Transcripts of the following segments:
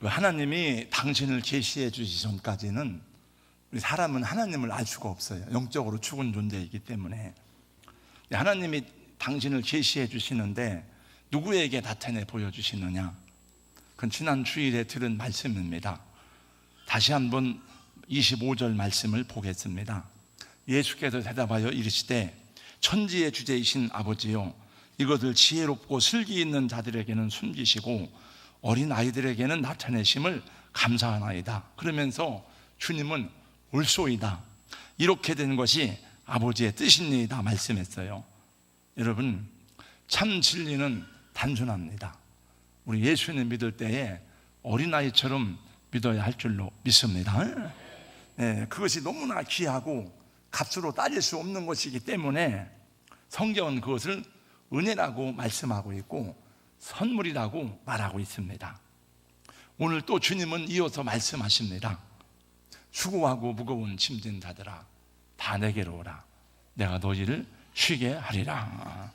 하나님이 당신을 계시해 주시기 전까지는 우리 사람은 하나님을 알 수가 없어요. 영적으로 죽은 존재이기 때문에. 하나님이 당신을 계시해 주시는데 누구에게 나타내 보여주시느냐? 그건 지난 주일에 들은 말씀입니다. 다시 한번 25절 말씀을 보겠습니다. 예수께서 대답하여 이르시되 천지의 주제이신 아버지여, 이것을 지혜롭고 슬기 있는 자들에게는 숨기시고 어린 아이들에게는 나타내심을 감사하나이다. 그러면서 주님은 올소이다, 이렇게 된 것이 아버지의 뜻입니다 말씀했어요. 여러분, 참 진리는 단순합니다. 우리 예수님 믿을 때에 어린아이처럼 믿어야 할 줄로 믿습니다. 네, 그것이 너무나 귀하고 값으로 따질 수 없는 것이기 때문에 성경은 그것을 은혜라고 말씀하고 있고 선물이라고 말하고 있습니다. 오늘 또 주님은 이어서 말씀하십니다. 수고하고 무거운 짐진 자들아, 다 내게로 오라. 내가 너희를 쉬게 하리라.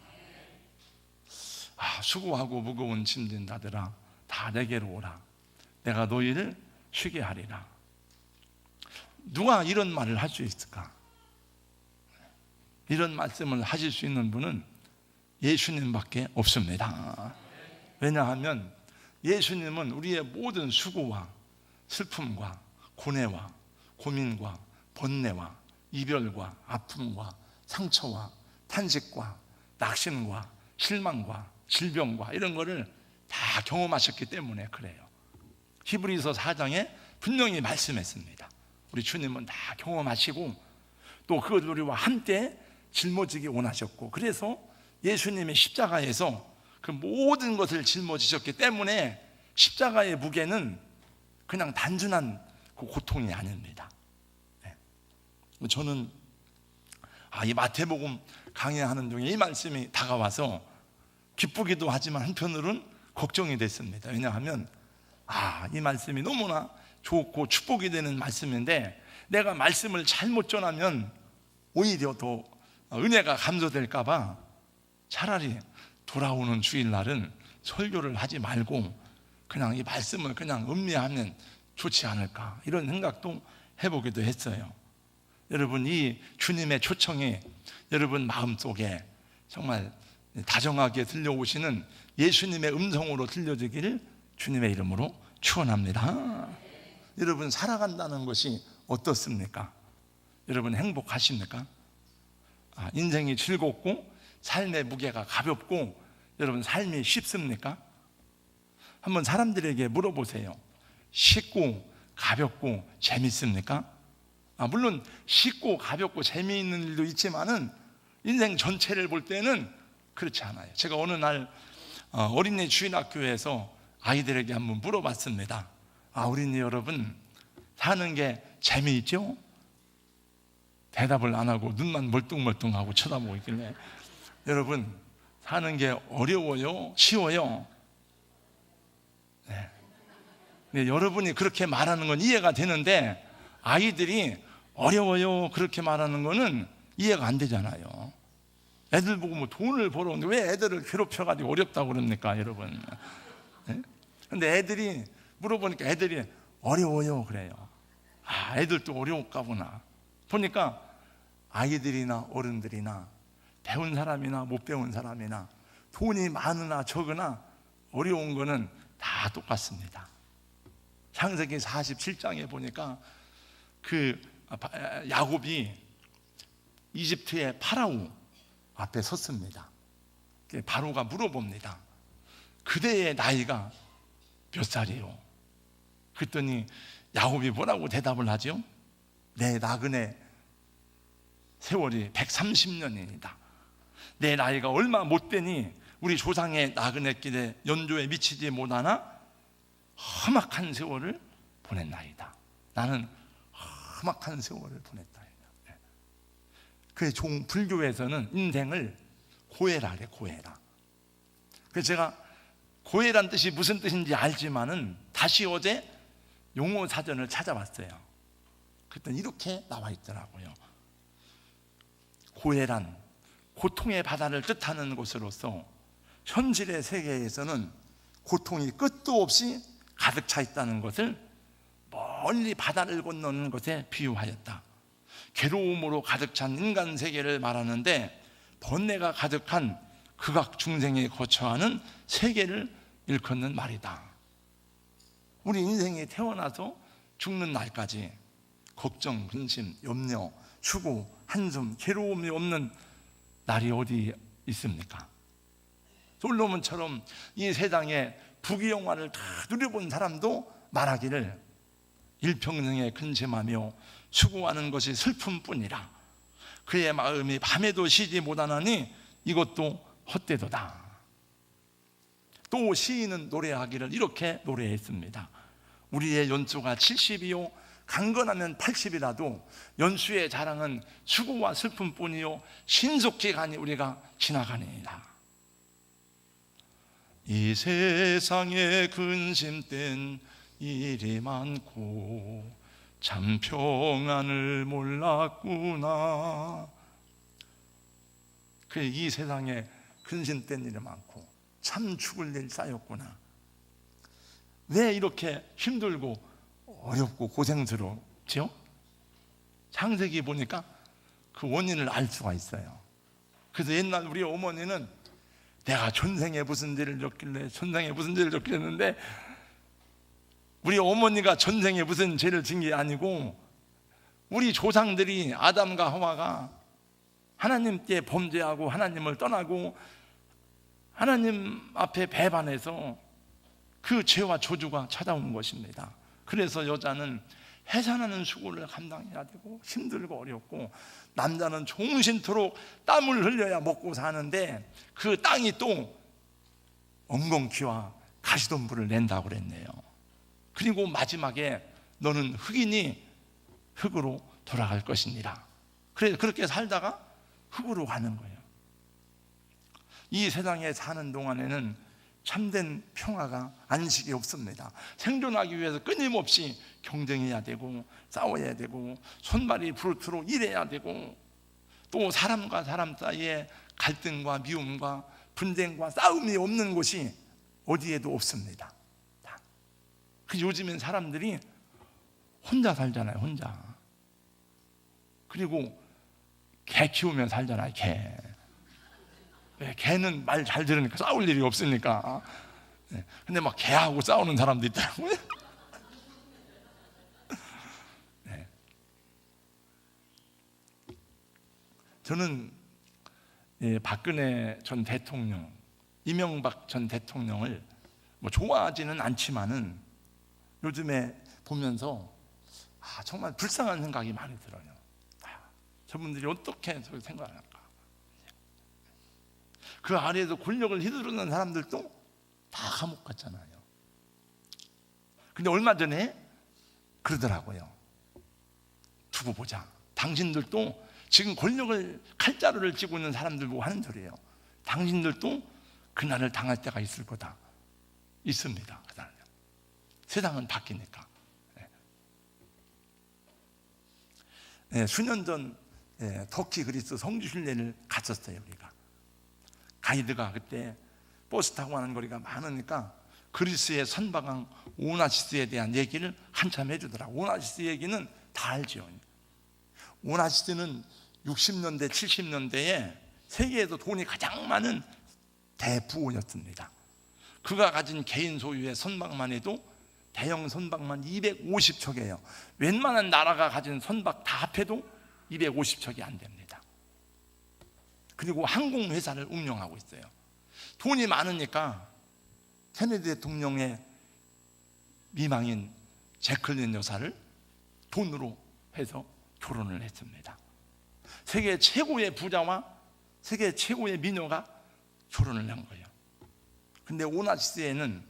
수고하고 무거운 짐진 자들아, 다 내게로 오라. 내가 너희를 쉬게 하리라. 누가 이런 말을 할 수 있을까? 이런 말씀을 하실 수 있는 분은 예수님밖에 없습니다. 왜냐하면 예수님은 우리의 모든 수고와 슬픔과 고뇌와 고민과 번뇌와 이별과 아픔과 상처와 탄식과 낙심과 실망과 질병과 이런 거를 다 경험하셨기 때문에 그래요. 히브리서 4장에 분명히 말씀했습니다. 우리 주님은 다 경험하시고 또 그것을 우리와 함께 짊어지기 원하셨고, 그래서 예수님이 십자가에서 그 모든 것을 짊어지셨기 때문에 십자가의 무게는 그냥 단순한 그 고통이 아닙니다. 저는 이 마태복음 강의하는 중에 이 말씀이 다가와서 기쁘기도 하지만 한편으로는 걱정이 됐습니다. 왜냐하면 이 말씀이 너무나 좋고 축복이 되는 말씀인데 내가 말씀을 잘못 전하면 오히려 더 은혜가 감소될까 봐 차라리 돌아오는 주일날은 설교를 하지 말고 그냥 이 말씀을 그냥 음미하면 좋지 않을까, 이런 생각도 해보기도 했어요. 여러분, 이 주님의 초청이 여러분 마음속에 정말 다정하게 들려오시는 예수님의 음성으로 들려지기를 주님의 이름으로 축원합니다. 여러분, 살아간다는 것이 어떻습니까? 여러분, 행복하십니까? 인생이 즐겁고 삶의 무게가 가볍고 여러분 삶이 쉽습니까? 한번 사람들에게 물어보세요. 쉽고 가볍고 재밌습니까? 물론 쉽고 가볍고 재미있는 일도 있지만은 인생 전체를 볼 때는 그렇지 않아요. 제가 어느 날 어린이 주일학교에서 아이들에게 한번 물어봤습니다. 어린이 여러분, 사는 게 재미있죠? 대답을 안 하고 눈만 멀뚱멀뚱하고 쳐다보고 있길래, 여러분, 사는 게 어려워요? 쉬워요? 네, 여러분이 그렇게 말하는 건 이해가 되는데 아이들이 어려워요 그렇게 말하는 거는 이해가 안 되잖아요. 애들 보고 뭐 돈을 벌어오는데 왜 애들을 괴롭혀가지고 어렵다고 그럽니까, 여러분? 근데 애들이 물어보니까 애들이 어려워요 그래요. 애들도 어려울까 보나. 보니까 아이들이나 어른들이나 배운 사람이나 못 배운 사람이나 돈이 많으나 적으나 어려운 거는 다 똑같습니다. 창세기 47장에 보니까 그 야곱이 이집트의 파라오 앞에 섰습니다. 바로가 물어봅니다. 그대의 나이가 몇 살이에요? 그랬더니 야곱이 뭐라고 대답을 하죠? 내 나그네 세월이 130년입니다. 내 나이가 얼마 못 되니 우리 조상의 나그네길에 연조에 미치지 못하나 험악한 세월을 보냈나이다. 나는 험악한 세월을 보냈다. 그 불교에서는 인생을 고해라 그래, 고해라. 그래서 제가 고해란 뜻이 무슨 뜻인지 알지만은 다시 어제 용어 사전을 찾아봤어요. 그랬더니 이렇게 나와 있더라고요. 고해란 고통의 바다를 뜻하는 것으로서 현실의 세계에서는 고통이 끝도 없이 가득 차 있다는 것을 멀리 바다를 건너는 것에 비유하였다. 괴로움으로 가득 찬 인간 세계를 말하는데 번뇌가 가득한 극악 중생이 거처하는 세계를 일컫는 말이다. 우리 인생이 태어나서 죽는 날까지 걱정, 근심, 염려, 수고, 한숨, 괴로움이 없는 날이 어디 있습니까? 솔로몬처럼 이 세상에 부귀영화를 다 누려본 사람도 말하기를 일평생에 근심하며 수고하는 것이 슬픔뿐이라. 그의 마음이 밤에도 쉬지 못하나니 이것도 헛되도다. 또 시인은 노래하기를 이렇게 노래했습니다. 우리의 연수가 70이요 강건하면 80이라도 연수의 자랑은 수고와 슬픔뿐이요 신속히 가니 우리가 지나가니이다. 이 세상에 근심된 일이 많고 참 평안을 몰랐구나. 그래, 이 세상에 근심된 일이 많고 참 죽을 일 쌓였구나. 왜 이렇게 힘들고 어렵고 고생스럽지요? 창세기 보니까 그 원인을 알 수가 있어요. 그래서 옛날 우리 어머니는 내가 전생에 무슨 죄를 졌길래 전생에 무슨 죄를 졌길래 했는데, 우리 어머니가 전생에 무슨 죄를 진 게 아니고 우리 조상들이 아담과 하와가 하나님께 범죄하고 하나님을 떠나고 하나님 앞에 배반해서 그 죄와 저주가 찾아온 것입니다. 그래서 여자는 해산하는 수고를 감당해야 되고 힘들고 어렵고, 남자는 종신토록 땀을 흘려야 먹고 사는데 그 땅이 또 엉겅퀴와 가시덤불을 낸다고 그랬네요. 그리고 마지막에 너는 흙이니 흙으로 돌아갈 것이니라. 그래서 그렇게 살다가 흙으로 가는 거예요. 이 세상에 사는 동안에는 참된 평화가 안식이 없습니다. 생존하기 위해서 끊임없이 경쟁해야 되고 싸워야 되고 손발이 부르트록 일해야 되고, 또 사람과 사람 사이에 갈등과 미움과 분쟁과 싸움이 없는 곳이 어디에도 없습니다. 그 요즘엔 사람들이 혼자 살잖아요. 혼자. 그리고 개 키우면 살잖아요. 개. 개는 말 잘 들으니까 싸울 일이 없으니까. 근데 막 개하고 싸우는 사람도 있더라고요. 네. 저는 박근혜 전 대통령, 이명박 전 대통령을 뭐 좋아하지는 않지만은 요즘에 보면서 정말 불쌍한 생각이 많이 들어요. 저분들이 어떻게 저렇게 생각할까? 그 아래에서 권력을 휘두르는 사람들도 다 감옥 갔잖아요. 근데 얼마 전에 그러더라고요. 두고 보자. 당신들도 지금 권력을 칼자루를 쥐고 있는 사람들 보고 하는 소리예요. 당신들도 그날을 당할 때가 있을 거다. 있습니다. 그날은. 세상은 바뀌니까. 수년 전 터키 그리스 성지 순례를 갔었어요. 우리가 가이드가 그때 버스 타고 가는 거리가 많으니까 그리스의 선박왕 오나시스에 대한 얘기를 한참 해주더라고요. 오나시스 얘기는 다 알죠. 오나시스는 60년대 70년대에 세계에서 돈이 가장 많은 대부호였습니다. 그가 가진 개인 소유의 선박만 해도 대형 선박만 250척이에요. 웬만한 나라가 가진 선박 다 합해도 250척이 안 됩니다. 그리고 항공회사를 운영하고 있어요. 돈이 많으니까 케네디 대통령의 미망인 제클린 여사를 돈으로 해서 결혼을 했습니다. 세계 최고의 부자와 세계 최고의 미녀가 결혼을 한 거예요. 근데 오나시스에는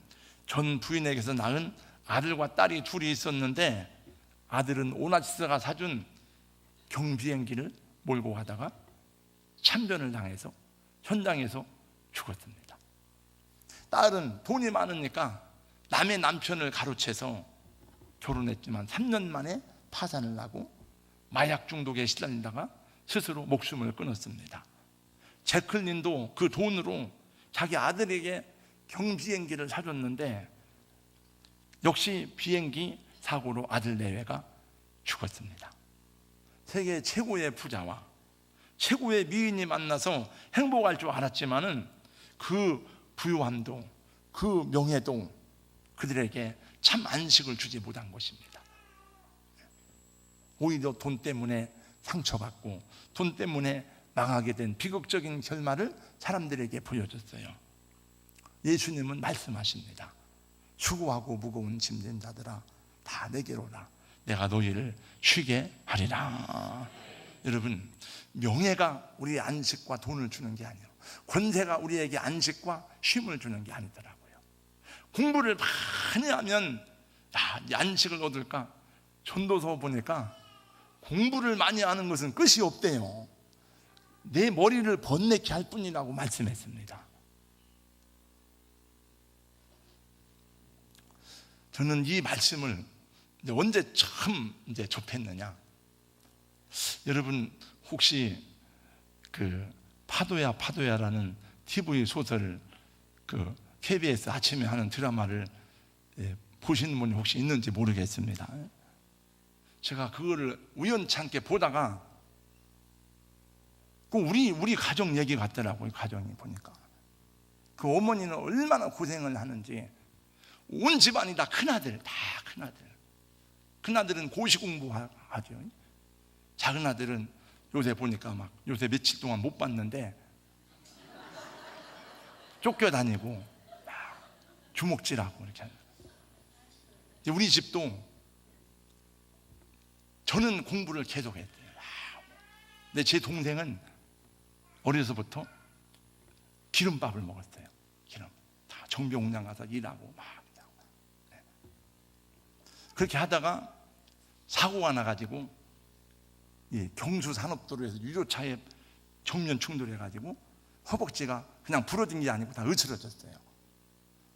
전 부인에게서 낳은 아들과 딸이 둘이 있었는데, 아들은 오나시스가 사준 경비행기를 몰고 가다가 참변을 당해서 현장에서 죽었습니다. 딸은 돈이 많으니까 남의 남편을 가로채서 결혼했지만 3년 만에 파산을 하고 마약 중독에 시달리다가 스스로 목숨을 끊었습니다. 제클린도 그 돈으로 자기 아들에게 경비행기를 사줬는데 역시 비행기 사고로 아들 내외가 죽었습니다. 세계 최고의 부자와 최고의 미인이 만나서 행복할 줄 알았지만은 그 부유함도 그 명예도 그들에게 참 안식을 주지 못한 것입니다. 오히려 돈 때문에 상처받고 돈 때문에 망하게 된 비극적인 결말을 사람들에게 보여줬어요. 예수님은 말씀하십니다. 수고하고 무거운 짐진 자들아 다 내게로 오라. 내가 너희를 쉬게 하리라. 여러분, 명예가 우리의 안식과 돈을 주는 게 아니에요. 권세가 우리에게 안식과 쉼을 주는 게 아니더라고요. 공부를 많이 하면 안식을 얻을까? 전도서 보니까 공부를 많이 하는 것은 끝이 없대요. 내 머리를 번뇌케 할 뿐이라고 말씀했습니다. 저는 이 말씀을 언제 처음 접했느냐? 여러분 혹시 그 파도야라는 TV 소설 그 KBS 아침에 하는 드라마를 보시는 분이 혹시 있는지 모르겠습니다. 제가 그거를 우연찮게 보다가 그 우리 가정 얘기 같더라고요. 가정이 보니까 그 어머니는 얼마나 고생을 하는지 온 집안이 다 큰아들, 큰아들은 고시 공부하죠. 작은 아들은 요새 보니까 막 요새 며칠 동안 못 봤는데 쫓겨다니고 주먹질하고 이렇게. 우리 집도 저는 공부를 계속했대요. 근데 제 동생은 어려서부터 기름밥을 먹었어요. 기름 다 정비공장 가서 일하고 막 그렇게 하다가 사고가 나가지고 경수산업도로에서 유조차에 정면 충돌해가지고 허벅지가 그냥 부러진 게 아니고 다 으스러졌어요.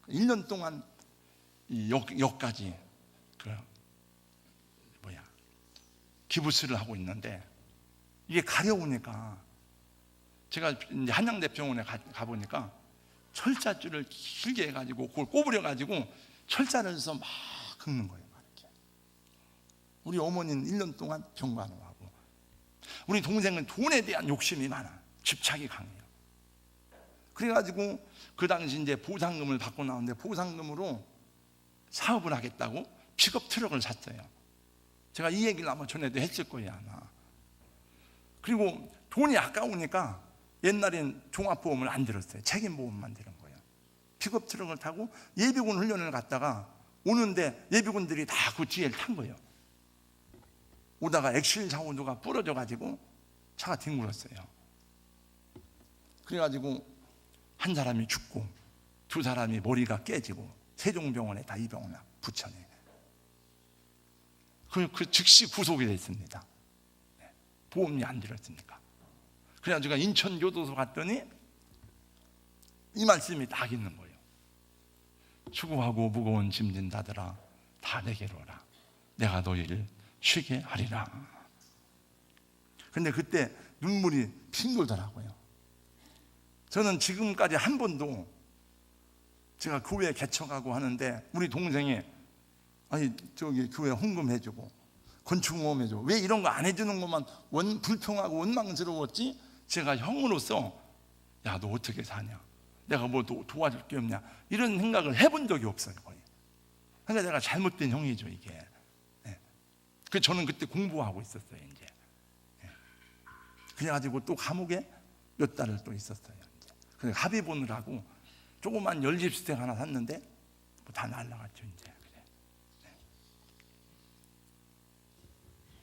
1년 동안 이 역까지 기부스를 하고 있는데 이게 가려우니까 제가 이제 한양대병원에 가보니까 철자줄을 길게 해가지고 그걸 꼬부려가지고 철자를 써서 막 긁는 거예요. 이렇게. 우리 어머니는 1년 동안 병간호 하고 우리 동생은 돈에 대한 욕심이 많아. 집착이 강해요. 그래가지고 그 당시 이제 보상금을 받고 나오는데 보상금으로 사업을 하겠다고 픽업 트럭을 샀어요. 제가 이 얘기를 아마 전에도 했을 거예요 아마. 그리고 돈이 아까우니까 옛날엔 종합보험을 안 들었어요. 책임보험만 들은 거예요. 픽업 트럭을 타고 예비군 훈련을 갔다가 오는데 예비군들이 다 그 뒤에 탄 거예요. 오다가 엑실 자원도가 부러져 가지고 차가 뒹굴었어요. 그래가지고 한 사람이 죽고 두 사람이 머리가 깨지고 세종병원에 다 입원해 부천에. 그 즉시 구속이 됐습니다. 보험이 안 들었으니까. 그래가지고 인천교도소 갔더니 이 말씀이 딱 있는 거예요. 수고하고 무거운 짐진 자들아 다 내게로 오라. 내가 너희를 쉬게 하리라. 근데 그때 눈물이 핑 돌더라고요. 저는 지금까지 한 번도 제가 교회 개척하고 하는데 우리 동생이 아니 저기 교회 헌금해주고 건축모험 해주고 왜 이런 거 안 해주는 것만 불평하고 원망스러웠지? 제가 형으로서 야 너 어떻게 사냐? 내가 뭐 도와줄 게 없냐? 이런 생각을 해본 적이 없어요 거의. 그러니까 내가 잘못된 형이죠 이게. 그 저는 그때 공부하고 있었어요 이제. 그래가지고 또 감옥에 몇 달을 또 있었어요. 이제. 그래서 합의 보느라고 조그만 연립주택 하나 샀는데 뭐 다 날라갔죠 이제.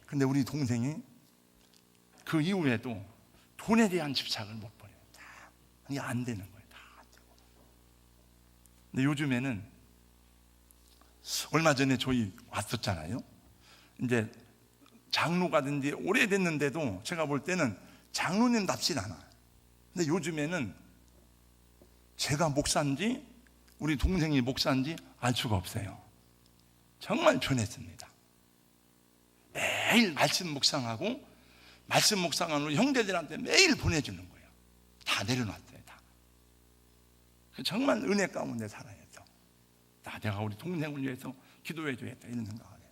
근데 우리 동생이 그 이후에도 돈에 대한 집착을 못 버려요. 이게 안 되는 거예요. 다 안 되고. 근데 요즘에는 얼마 전에 저희 왔었잖아요. 이제 장로가 된 지 오래됐는데도 제가 볼 때는 장로님답진 않아요. 근데 요즘에는 제가 목사인지 우리 동생이 목사인지 알 수가 없어요. 정말 변했습니다. 매일 말씀 묵상하고 말씀 묵상하는 우리 형제들한테 매일 보내주는 거예요. 다 내려놨어요 다. 정말 은혜 가운데 살아야죠. 내가 우리 동생을 위해서 기도해 줘야겠다 이런 생각을 해요.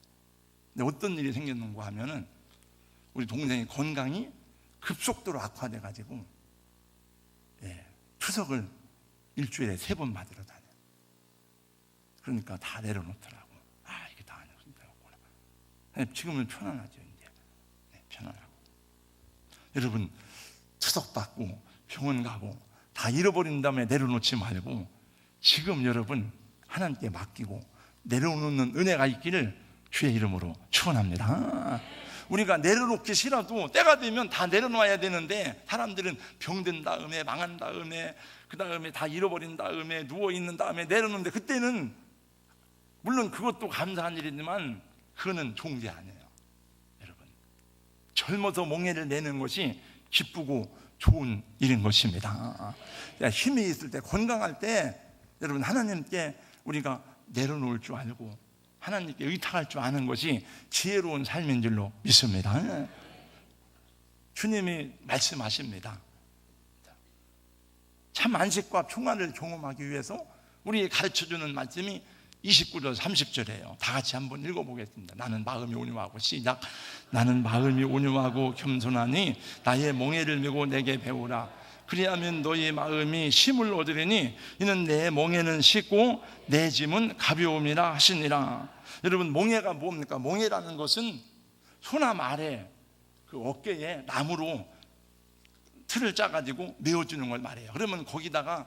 근데 어떤 일이 생겼는가 하면은 우리 동생의 건강이 급속도로 악화돼 가지고 투석을 일주일에 3번 맞으러 다녀요. 그러니까 다 내려놓더라고. 이게 다 아니었구나. 지금은 편안하죠. 이제 편안하고. 여러분, 투석 받고 병원 가고 다 잃어버린 다음에 내려놓지 말고 지금 여러분 하나님께 맡기고 내려놓는 은혜가 있기를 주의 이름으로 축원합니다. 우리가 내려놓기 싫어도 때가 되면 다 내려놔야 되는데 사람들은 병든 다음에 망한 다음에 그 다음에 다 잃어버린 다음에 누워있는 다음에 내려놓는데 그때는 물론 그것도 감사한 일이지만 그거는 좋은 게 아니에요. 여러분, 젊어서 몽해를 내는 것이 기쁘고 좋은 일인 것입니다. 힘이 있을 때 건강할 때 여러분 하나님께 우리가 내려놓을 줄 알고 하나님께 의탁할 줄 아는 것이 지혜로운 삶인 줄로 믿습니다. 주님이 말씀하십니다. 참 안식과 평안을 경험하기 위해서 우리에게 가르쳐주는 말씀이 29절 30절이에요 다 같이 한번 읽어보겠습니다. 나는 마음이 온유하고 시작. 나는 마음이 온유하고 겸손하니 나의 몽해를 메고 내게 배우라. 그리하면 너희 마음이 쉼을 얻으리니 이는 내 몽해는 쉽고 내 짐은 가벼움이라 하시니라. 여러분, 몽해가 뭡니까? 몽해라는 것은 소나무 아래 그 어깨에 나무로 틀을 짜가지고 메워주는 걸 말해요. 그러면 거기다가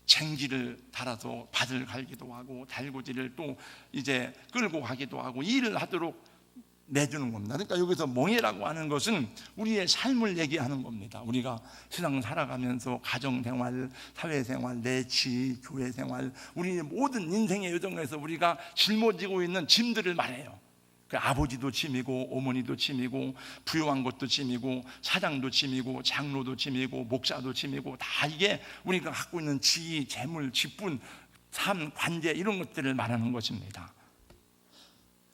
쟁기를 달아서 밭을 갈기도 하고 달구지를 또 이제 끌고 가기도 하고 일을 하도록 내주는 겁니다. 그러니까 여기서 몽해라고 하는 것은 우리의 삶을 얘기하는 겁니다. 우리가 세상 살아가면서 가정생활, 사회생활, 내치, 교회생활, 우리의 모든 인생의 여정에서 우리가 짊어지고 있는 짐들을 말해요. 그 아버지도 짐이고 어머니도 짐이고 부유한 것도 짐이고 사장도 짐이고 장로도 짐이고 목사도 짐이고 다 이게 우리가 갖고 있는 지위, 재물, 직분, 삶, 관계 이런 것들을 말하는 것입니다.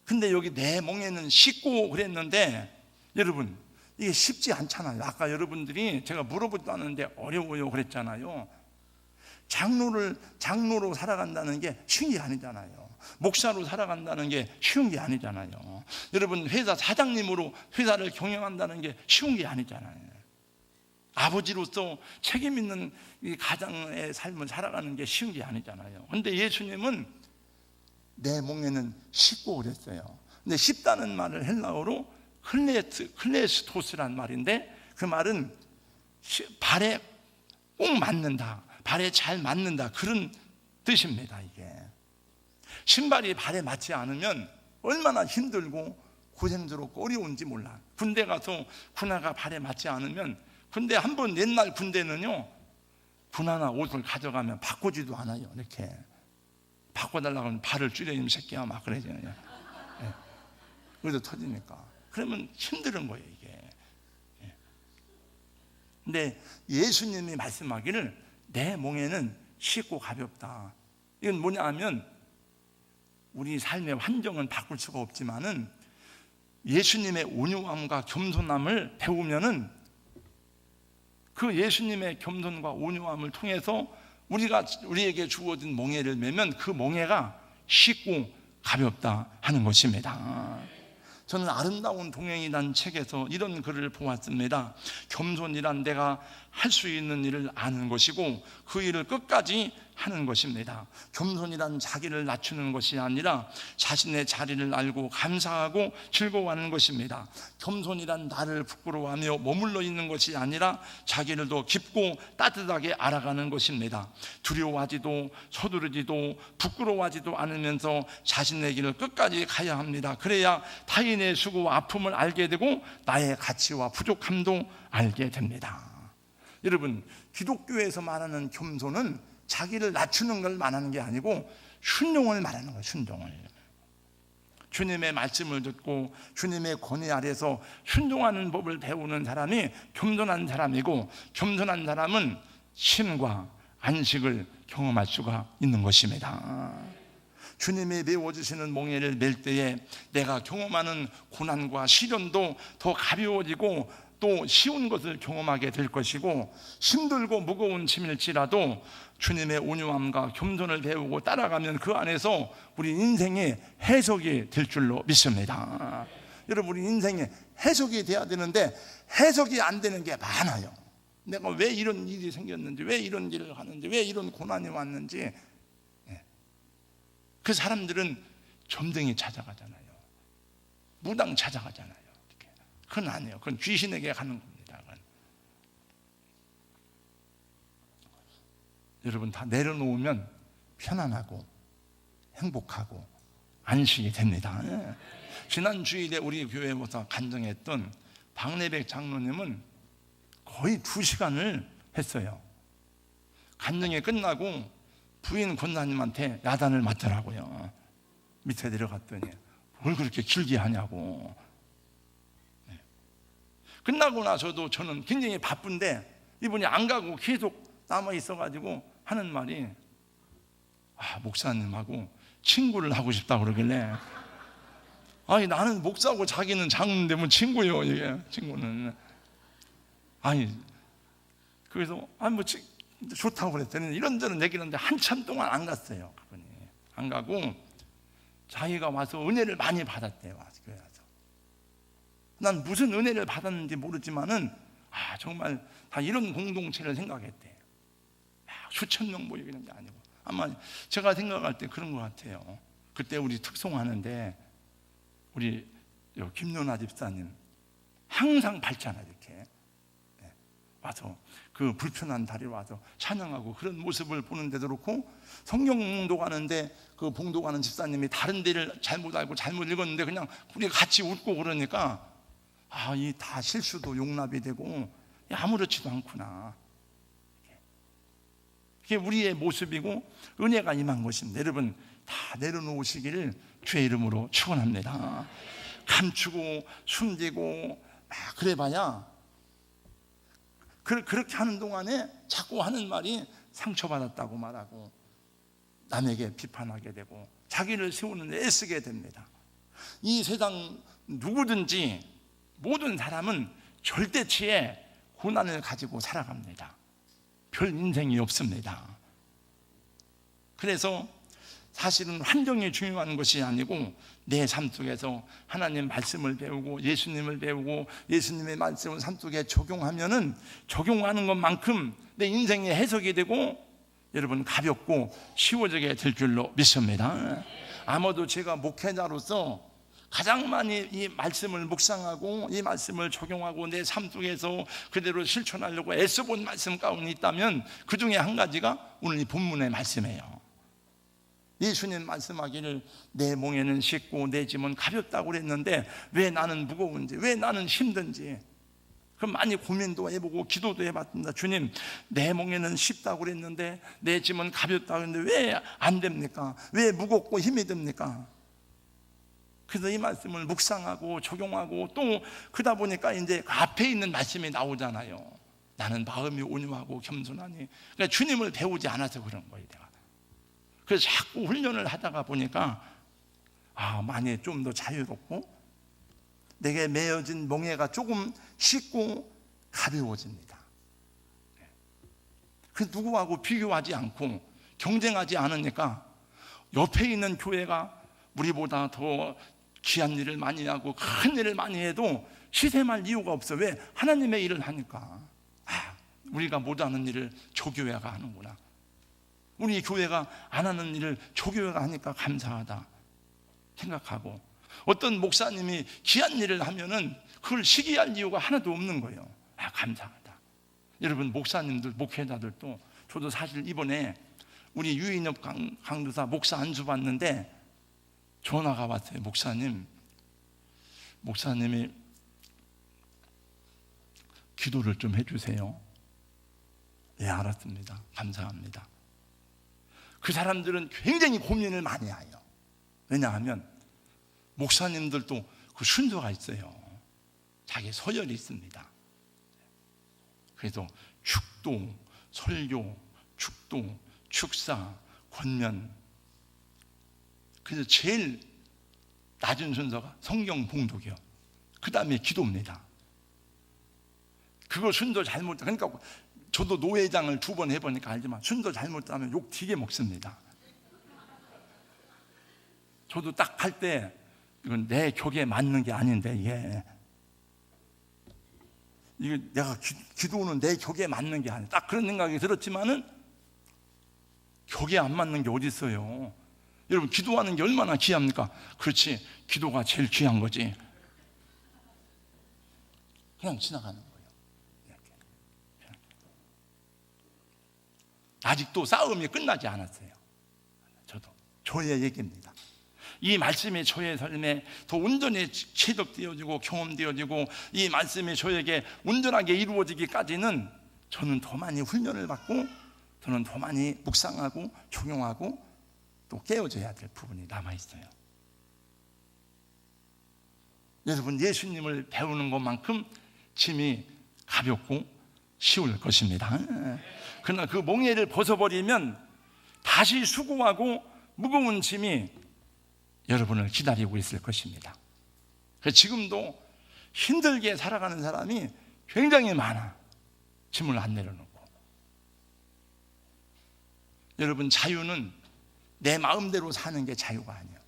근데 여기 내 몽해는 쉽고 그랬는데 여러분 이게 쉽지 않잖아요. 아까 여러분들이 제가 물어보지도 않았는데 어려워요 그랬잖아요. 장로로 살아간다는 게 쉬운 게 아니잖아요. 목사로 살아간다는 게 쉬운 게 아니잖아요. 여러분 회사 사장님으로 회사를 경영한다는 게 쉬운 게 아니잖아요. 아버지로서 책임 있는 이 가정의 삶을 살아가는 게 쉬운 게 아니잖아요. 근데 예수님은 내 몽해는 쉽고 그랬어요. 근데 쉽다는 말을 헬라어로 클레스토스란 말인데 그 말은 발에 꼭 맞는다, 발에 잘 맞는다 그런 뜻입니다. 이게 신발이 발에 맞지 않으면 얼마나 힘들고 고생스럽고 어려운지 몰라. 군대 가서 군화가 발에 맞지 않으면 근데 한번 옛날 군대는요 군화나 옷을 가져가면 바꾸지도 않아요. 이렇게 바꿔달라고 하면 발을 줄여 이 새끼야 막 그러잖아요. 그래도 터지니까. 그러면 힘든 거예요 이게. 근데 예수님이 말씀하기를 내 몽해는 쉽고 가볍다. 이건 뭐냐 하면 우리 삶의 환경은 바꿀 수가 없지만은 예수님의 온유함과 겸손함을 배우면은 그 예수님의 겸손과 온유함을 통해서 우리에게 주어진 몽해를 메면 그 몽해가 쉽고 가볍다 하는 것입니다. 저는 아름다운 동행이라는 책에서 이런 글을 보았습니다. 겸손이란 내가 할 수 있는 일을 아는 것이고 그 일을 끝까지 하는 것입니다. 겸손이란 자기를 낮추는 것이 아니라 자신의 자리를 알고 감사하고 즐거워하는 것입니다. 겸손이란 나를 부끄러워하며 머물러 있는 것이 아니라 자기를 더 깊고 따뜻하게 알아가는 것입니다. 두려워하지도 서두르지도 부끄러워하지도 않으면서 자신의 길을 끝까지 가야 합니다. 그래야 타인의 수고와 아픔을 알게 되고 나의 가치와 부족함도 알게 됩니다. 여러분, 기독교에서 말하는 겸손은 자기를 낮추는 걸 말하는 게 아니고 순종을 말하는 거예요. 순종을. 주님의 말씀을 듣고 주님의 권위 아래서 순종하는 법을 배우는 사람이 겸손한 사람이고 겸손한 사람은 쉼과 안식을 경험할 수가 있는 것입니다. 주님이 메워주시는 몽해를 맬 때에 내가 경험하는 고난과 시련도 더 가벼워지고 또 쉬운 것을 경험하게 될 것이고 힘들고 무거운 짐일지라도 주님의 온유함과 겸손을 배우고 따라가면 그 안에서 우리 인생의 해석이 될 줄로 믿습니다. 여러분, 우리 인생의 해석이 돼야 되는데 해석이 안 되는 게 많아요. 내가 왜 이런 일이 생겼는지, 왜 이런 일을 하는지, 왜 이런 고난이 왔는지. 그 사람들은 점쟁이 찾아가잖아요. 무당 찾아가잖아요. 그건 아니에요. 그건 귀신에게 가는 겁니다. 그건. 여러분, 다 내려놓으면 편안하고 행복하고 안식이 됩니다. 지난 주일에 우리 교회에서 간증했던 박내백 장로님은 거의 2시간을 했어요. 간증이 끝나고 부인 권사님한테 야단을 맞더라고요. 밑에 내려갔더니 뭘 그렇게 길게 하냐고. 끝나고 나서도 저는 굉장히 바쁜데 이분이 안 가고 계속 남아 있어가지고 하는 말이, 목사님하고 친구를 하고 싶다 그러길래, 아니 나는 목사고 자기는 장로인데 뭐 친구요, 이게 친구는. 그래서 뭐 좋다고 그랬더니 이런저런 얘기를 하는데 한참 동안 안 갔어요. 그분이 안 가고 자기가 와서 은혜를 많이 받았대요. 교회 와서. 난 무슨 은혜를 받았는지 모르지만은 정말 다 이런 공동체를 생각했대. 수천 명 모이는 게 아니고, 아마 제가 생각할 때 그런 것 같아요. 그때 우리 특송하는데 우리 김연아 집사님 항상 밝잖아, 이렇게 와서 그 불편한 다리로 와서 찬양하고, 그런 모습을 보는데도 그렇고, 성경 봉독하는데 그 봉독하는 집사님이 다른 데를 잘못 알고 잘못 읽었는데 그냥 우리 같이 웃고 그러니까 이 다 실수도 용납이 되고 아무렇지도 않구나. 이게 우리의 모습이고 은혜가 임한 것입니다. 여러분, 다 내려놓으시기를 주의 이름으로 축원합니다. 감추고 숨기고 그래봐야 그렇게 하는 동안에 자꾸 하는 말이 상처받았다고 말하고 남에게 비판하게 되고 자기를 세우는 데 애쓰게 됩니다. 이 세상 누구든지 모든 사람은 절대치의 고난을 가지고 살아갑니다. 별 인생이 없습니다. 그래서 사실은 환경이 중요한 것이 아니고 내 삶 속에서 하나님 말씀을 배우고 예수님을 배우고 예수님의 말씀을 삶 속에 적용하면은 적용하는 것만큼 내 인생의 해석이 되고 여러분 가볍고 쉬워지게 될 줄로 믿습니다. 아마도 제가 목회자로서 가장 많이 이 말씀을 묵상하고 이 말씀을 적용하고 내 삶 속에서 그대로 실천하려고 애써본 말씀 가운데 있다면 그 중에 한 가지가 오늘 이 본문의 말씀이에요. 예수님 말씀하기를 내 몽에는 쉽고 내 짐은 가볍다고 그랬는데 왜 나는 무거운지, 왜 나는 힘든지 그럼 많이 고민도 해보고 기도도 해봤습니다. 주님, 내 몽에는 쉽다고 그랬는데 내 짐은 가볍다고 그랬는데 왜 안 됩니까? 왜 무겁고 힘이 듭니까? 그래서 이 말씀을 묵상하고 적용하고 또 그러다 보니까 이제 그 앞에 있는 말씀이 나오잖아요. 나는 마음이 온유하고 겸손하니. 그러니까 주님을 배우지 않아서 그런 거예요. 내가. 그래서 자꾸 훈련을 하다가 보니까 많이 좀 더 자유롭고 내게 매어진 멍에가 조금 쉽고 가벼워집니다. 그 누구하고 비교하지 않고 경쟁하지 않으니까 옆에 있는 교회가 우리보다 더 귀한 일을 많이 하고 큰 일을 많이 해도 시샘할 이유가 없어. 왜? 하나님의 일을 하니까. 우리가 못하는 일을 조교회가 하는구나. 우리 교회가 안 하는 일을 조교회가 하니까 감사하다 생각하고, 어떤 목사님이 귀한 일을 하면은 그걸 시기할 이유가 하나도 없는 거예요. 감사하다. 여러분, 목사님들, 목회자들도, 저도 사실 이번에 우리 유인엽 강도사 목사 안수 받는데 전화가 왔어요. 목사님이 기도를 좀 해주세요. 예, 알았습니다. 감사합니다. 그 사람들은 굉장히 고민을 많이 해요. 왜냐하면 목사님들도 그 순서가 있어요. 자기 서열이 있습니다. 그래서 축도, 설교, 축도, 축사, 권면. 그래서 제일 낮은 순서가 성경 봉독이요. 그 다음에 기도입니다. 그거 순서 잘못, 그러니까 저도 노회장을 2번 해보니까 알지만 순서 잘못하면 욕 되게 먹습니다. 저도 딱 할 때 이건 내 격에 맞는 게 아닌데 이게 내가 기도는 내 격에 맞는 게 아니야. 딱 그런 생각이 들었지만은 격에 안 맞는 게 어디 있어요. 여러분, 기도하는 게 얼마나 귀합니까? 그렇지, 기도가 제일 귀한 거지. 그냥 지나가는 거예요. 이렇게. 아직도 싸움이 끝나지 않았어요. 저도 저의 얘기입니다. 이 말씀이 저의 삶에 더 온전히 체득되어지고 경험되어지고 이 말씀이 저에게 온전하게 이루어지기까지는 저는 더 많이 훈련을 받고 저는 더 많이 묵상하고 적용하고 또 깨어져야 될 부분이 남아있어요. 여러분, 예수님을 배우는 것만큼 짐이 가볍고 쉬울 것입니다. 그러나 그 멍에를 벗어버리면 다시 수고하고 무거운 짐이 여러분을 기다리고 있을 것입니다. 그래서 지금도 힘들게 살아가는 사람이 굉장히 많아. 짐을 안 내려놓고. 여러분, 자유는 내 마음대로 사는 게 자유가 아니에요.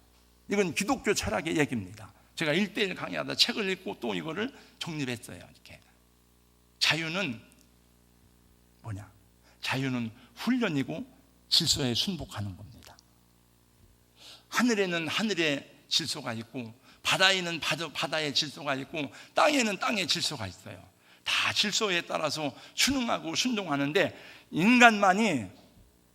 이건 기독교 철학의 얘기입니다. 제가 1:1 강의하다 책을 읽고 또 이거를 정립했어요. 이렇게. 자유는 뭐냐? 자유는 훈련이고 질서에 순복하는 겁니다. 하늘에는 하늘의 질서가 있고 바다에는 바다의 질서가 있고 땅에는 땅의 질서가 있어요. 다 질서에 따라서 순응하고 순종하는데 인간만이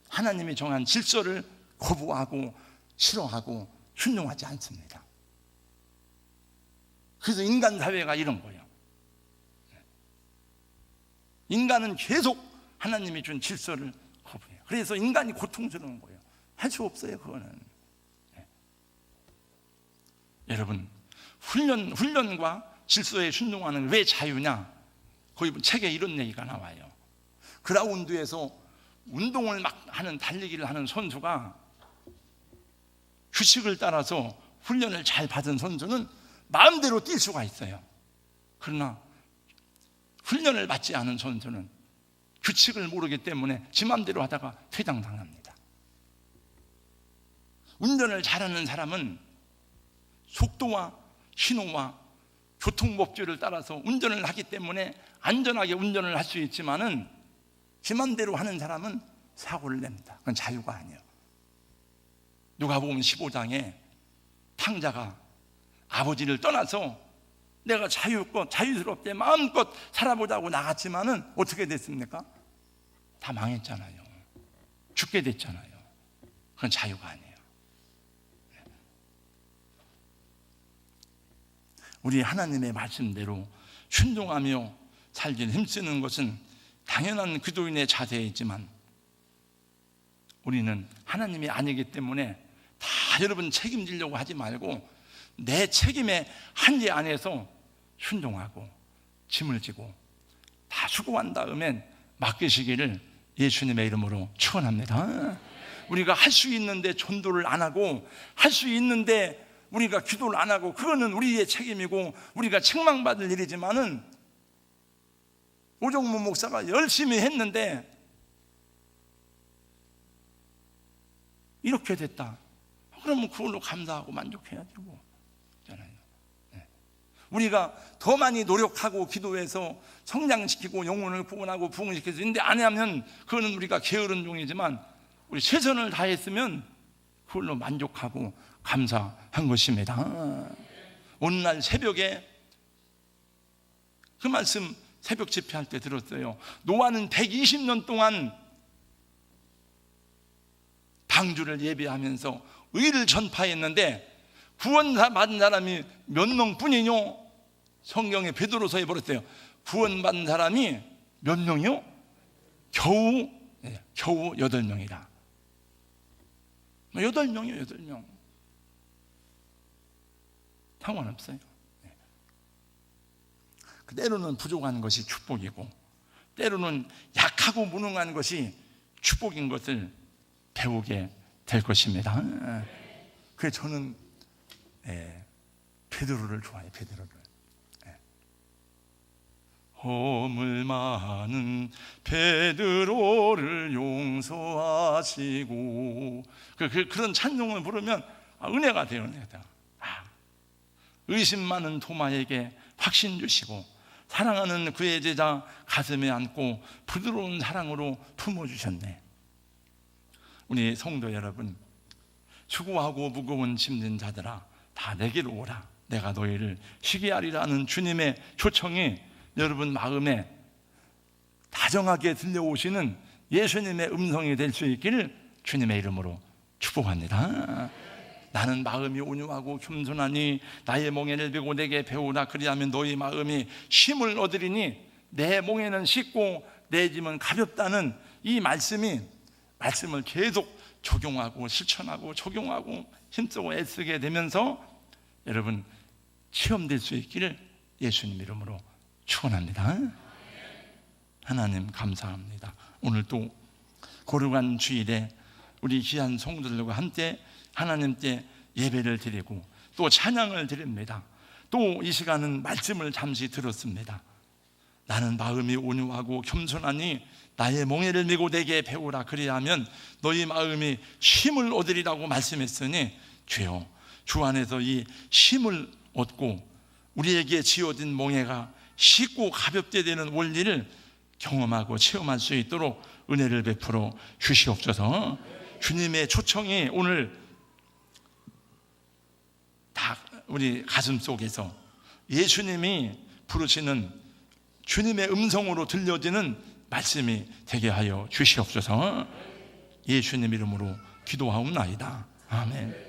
하나님이 정한 질서를 거부하고 싫어하고 순종하지 않습니다. 그래서 인간 사회가 이런 거예요. 인간은 계속 하나님이 준 질서를 거부해요. 그래서 인간이 고통스러운 거예요. 할 수 없어요, 그거는. 여러분, 훈련과 질서에 순종하는 왜 자유냐? 거기 책에 이런 얘기가 나와요. 그라운드에서 운동을 막 하는 달리기를 하는 선수가 규칙을 따라서 훈련을 잘 받은 선수는 마음대로 뛸 수가 있어요. 그러나 훈련을 받지 않은 선수는 규칙을 모르기 때문에 지 마음대로 하다가 퇴장당합니다. 운전을 잘하는 사람은 속도와 신호와 교통법규를 따라서 운전을 하기 때문에 안전하게 운전을 할 수 있지만은 지 맘대로 하는 사람은 사고를 냅니다. 그건 자유가 아니에요. 누가복음 15장에 탕자가 아버지를 떠나서 내가 자유스럽게 마음껏 살아보자고 나갔지만은 어떻게 됐습니까? 다 망했잖아요. 죽게 됐잖아요. 그건 자유가 아니에요. 우리 하나님의 말씀대로 순종하며 살기를 힘쓰는 것은 당연한 기도인의 자세이지만 우리는 하나님이 아니기 때문에 다 여러분 책임지려고 하지 말고 내 책임의 한계 안에서 순종하고 짐을 지고 다 수고한 다음엔 맡기시기를 예수님의 이름으로 축원합니다. 우리가 할 수 있는데 전도를 안 하고 할 수 있는데 우리가 기도를 안 하고 그거는 우리의 책임이고 우리가 책망받을 일이지만은 오정무 목사가 열심히 했는데 이렇게 됐다. 그러면 그걸로 감사하고 만족해야 되고 있잖아요. 우리가 더 많이 노력하고 기도해서 성장시키고 영혼을 구원하고 부흥시켜서 근데 안 하면 그거는 우리가 게으른 종이지만 우리 최선을 다했으면 그걸로 만족하고 감사한 것입니다. 오늘날 새벽에 그 말씀 새벽 집회할 때 들었어요. 노아는 120년 동안 방주를 예배하면서 의를 전파했는데 구원받은 사람이 몇 명뿐이뇨? 성경에 베드로서에 버렸어요. 구원받은 사람이 몇 명이요? 겨우 8명이다. 8명이요, 8명. 상관없어요. 때로는 부족한 것이 축복이고 때로는 약하고 무능한 것이 축복인 것을 배우게 될 것입니다. 그래서 저는 베드로를 좋아해요. 베드로를. 허물 많은 베드로를 용서하시고 그런 찬송을 부르면 은혜가 돼요. 은혜다. 의심 많은 토마에게 확신 주시고 사랑하는 그의 제자 가슴에 안고 부드러운 사랑으로 품어주셨네. 우리 성도 여러분, 수고하고 무거운 짐진 자들아 다 내게로 오라. 내가 너희를 쉬게 하리라는 주님의 초청이 여러분 마음에 다정하게 들려오시는 예수님의 음성이 될 수 있기를 주님의 이름으로 축복합니다. 나는 마음이 온유하고 겸손하니 나의 멍에를 베고 내게 배우라. 그리하면 너희 마음이 쉼을 얻으리니 내 멍에는 쉽고 내 짐은 가볍다는 이 말씀을 계속 적용하고 실천하고 적용하고 힘쓰고 애쓰게 되면서 여러분 체험될 수 있기를 예수님 이름으로 축원합니다. 하나님 감사합니다. 오늘 또 거룩한 주일에 우리 귀한 성도들과 함께 하나님께 예배를 드리고 또 찬양을 드립니다. 또 이 시간은 말씀을 잠시 들었습니다. 나는 마음이 온유하고 겸손하니 나의 멍에를 메고 내게 배우라. 그리하면 너희 마음이 쉼을 얻으리라고 말씀했으니 주여, 주 안에서 이 쉼을 얻고 우리에게 지어진 멍에가 쉽고 가볍게 되는 원리를 경험하고 체험할 수 있도록 은혜를 베풀어 주시옵소서. 주님의 초청이 오늘 다 우리 가슴 속에서 예수님이 부르시는 주님의 음성으로 들려지는 말씀이 되게 하여 주시옵소서. 예수님 이름으로 기도하옵나이다. 아멘.